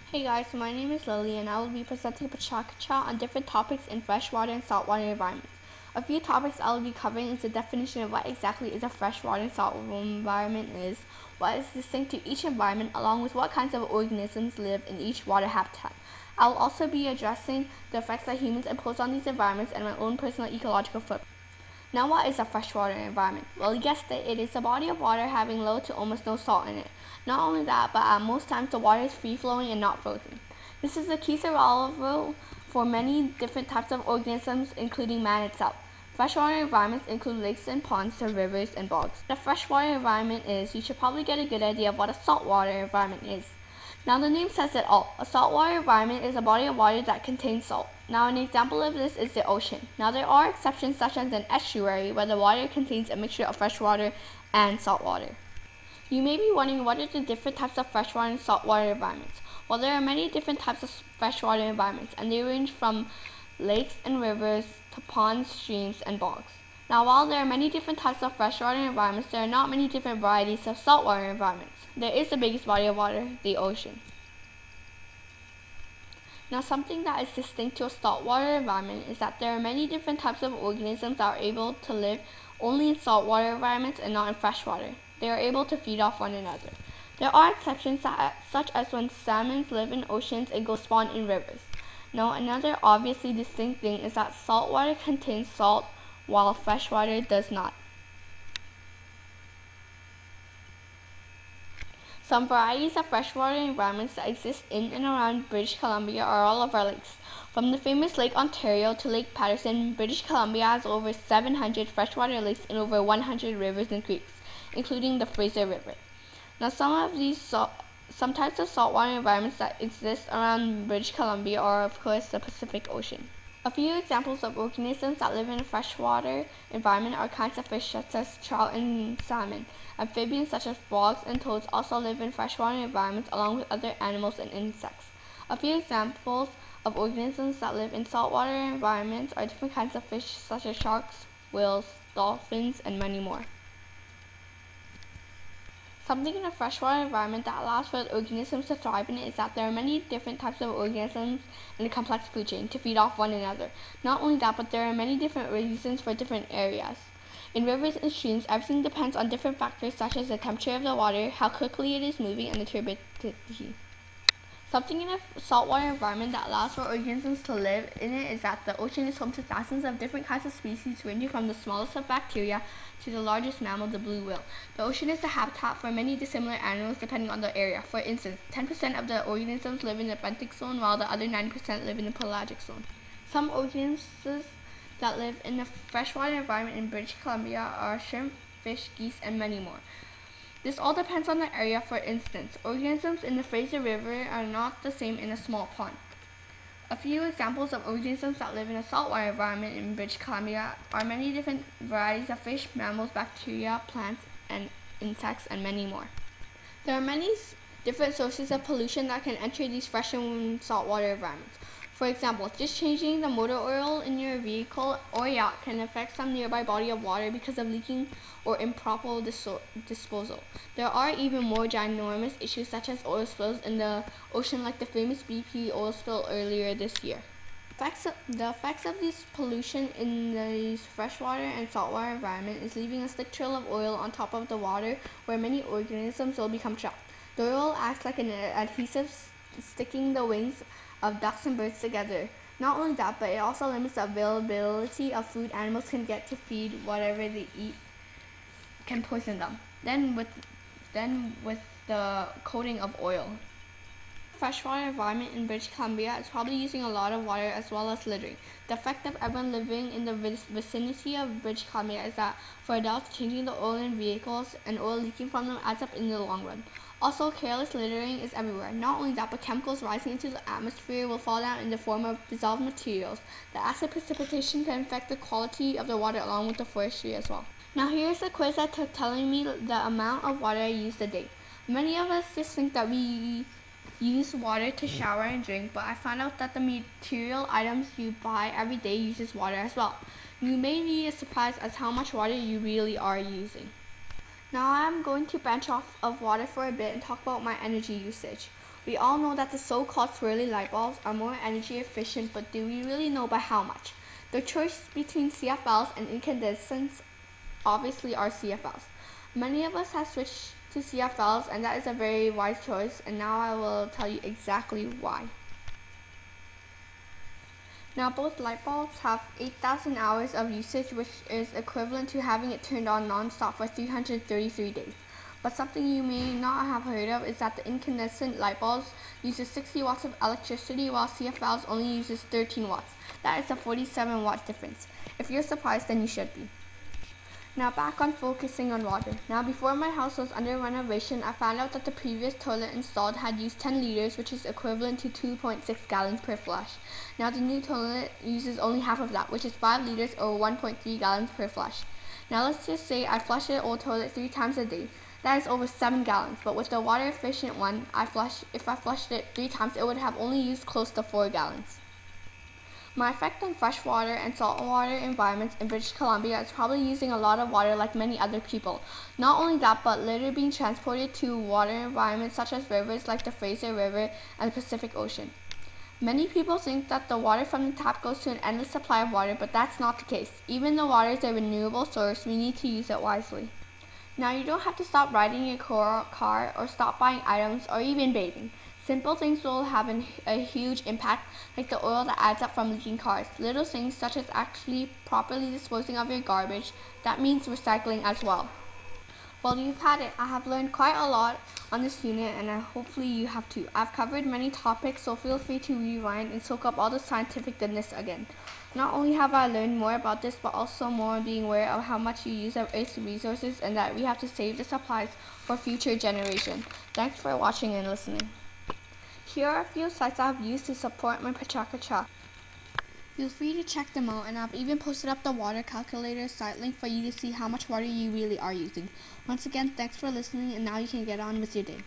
Hey guys, my name is Lily and I will be presenting Pecha Kucha on different topics in freshwater and saltwater environments. A few topics I will be covering is the definition of what exactly is a freshwater and saltwater environment is, what is distinct to each environment, along with what kinds of organisms live in each water habitat. I will also be addressing the effects that humans impose on these environments and my own personal ecological footprint. Now, what is a freshwater environment? Well, you guessed it, it is a body of water having low to almost no salt in it. Not only that, but at most times the water is free-flowing and not frozen. This is a key survival for many different types of organisms, including man itself. Freshwater environments include lakes and ponds to rivers and bogs. What a freshwater environment is, you should probably get a good idea of what a saltwater environment is. Now the name says it all. A saltwater environment is a body of water that contains salt. Now an example of this is the ocean. Now there are exceptions such as an estuary where the water contains a mixture of freshwater and saltwater. You may be wondering what are the different types of freshwater and saltwater environments. Well, there are many different types of freshwater environments and they range from lakes and rivers to ponds, streams, and bogs. Now while there are many different types of freshwater environments, there are not many different varieties of saltwater environments. There is the biggest body of water, the ocean. Now something that is distinct to a saltwater environment is that there are many different types of organisms that are able to live only in saltwater environments and not in freshwater. They are able to feed off one another. There are exceptions such as when salmon live in oceans and go spawn in rivers. Now another obviously distinct thing is that saltwater contains salt while freshwater does not. Some varieties of freshwater environments that exist in and around British Columbia are all of our lakes. From the famous Lake Ontario to Lake Patterson, British Columbia has over 700 freshwater lakes and over 100 rivers and creeks, including the Fraser River. Now some types of saltwater environments that exist around British Columbia are of course the Pacific Ocean. A few examples of organisms that live in a freshwater environment are kinds of fish such as trout and salmon. Amphibians such as frogs and toads also live in freshwater environments along with other animals and insects. A few examples of organisms that live in saltwater environments are different kinds of fish such as sharks, whales, dolphins, and many more. Something in a freshwater environment that allows for organisms to thrive in it is that there are many different types of organisms in a complex food chain to feed off one another. Not only that, but there are many different reasons for different areas. In rivers and streams, everything depends on different factors such as the temperature of the water, how quickly it is moving, and the turbidity. Something in a saltwater environment that allows for organisms to live in it is that the ocean is home to thousands of different kinds of species ranging from the smallest of bacteria to the largest mammal, the blue whale. The ocean is the habitat for many dissimilar animals depending on the area. For instance, 10% of the organisms live in the benthic zone while the other 90% live in the pelagic zone. Some organisms that live in the freshwater environment in British Columbia are shrimp, fish, geese, and many more. This all depends on the area. For instance, organisms in the Fraser River are not the same in a small pond. A few examples of organisms that live in a saltwater environment in British Columbia are many different varieties of fish, mammals, bacteria, plants, and insects, and many more. There are many different sources of pollution that can enter these fresh and saltwater environments. For example, just changing the motor oil in your vehicle or yacht can affect some nearby body of water because of leaking or improper disposal. There are even more ginormous issues such as oil spills in the ocean like the famous BP oil spill earlier this year. The effects of this pollution in these freshwater and saltwater environment is leaving a slick trail of oil on top of the water where many organisms will become trapped. The oil acts like an adhesive sticking the wings of ducks and birds together. Not only that, but it also limits the availability of food animals can get to feed whatever they eat can poison them. Then with the coating of oil. Freshwater environment in British Columbia is probably using a lot of water as well as littering. The effect of everyone living in the vicinity of British Columbia is that for adults, changing the oil in vehicles and oil leaking from them adds up in the long run. Also, careless littering is everywhere. Not only that, but chemicals rising into the atmosphere will fall down in the form of dissolved materials. The acid precipitation can affect the quality of the water along with the forestry as well. Now here's a quiz that took telling me the amount of water I used a day. Many of us just think that we use water to shower and drink, but I found out that the material items you buy every day uses water as well. You may be surprised as how much water you really are using. Now I'm going to branch off of water for a bit and talk about my energy usage. We all know that the so-called swirly light bulbs are more energy efficient, but do we really know by how much? The choice between CFLs and incandescents obviously are CFLs. Many of us have switched to CFLs, and that is a very wise choice, and now I will tell you exactly why. Now, both light bulbs have 8,000 hours of usage, which is equivalent to having it turned on non-stop for 333 days. But something you may not have heard of is that the incandescent light bulbs uses 60 watts of electricity, while CFLs only uses 13 watts. That is a 47 watt difference. If you're surprised, then you should be. Now back on focusing on water. Now, before my house was under renovation, I found out that the previous toilet installed had used 10 liters, which is equivalent to 2.6 gallons per flush. Now the new toilet uses only half of that, which is 5 liters or 1.3 gallons per flush. Now let's just say I flush the old toilet 3 times a day. That is over 7 gallons, but with the water efficient one, if I flushed it 3 times, it would have only used close to 4 gallons. My effect on freshwater and saltwater environments in British Columbia is probably using a lot of water like many other people. Not only that, but litter being transported to water environments such as rivers like the Fraser River and the Pacific Ocean. Many people think that the water from the tap goes to an endless supply of water, but that's not the case. Even though water is a renewable source, we need to use it wisely. Now, you don't have to stop riding your car or stop buying items or even bathing. Simple things will have a huge impact, like the oil that adds up from leaking cars. Little things such as actually properly disposing of your garbage, that means recycling as well. Well, you've had it. I have learned quite a lot on this unit, and hopefully you have too. I've covered many topics, so feel free to rewind and soak up all the scientific goodness again. Not only have I learned more about this, but also more being aware of how much you use of Earth's resources and that we have to save the supplies for future generations. Thanks for watching and listening. Here are a few sites I've used to support my Pecha Kucha. Feel free to check them out, and I've even posted up the water calculator site link for you to see how much water you really are using. Once again, thanks for listening, and now you can get on with your day.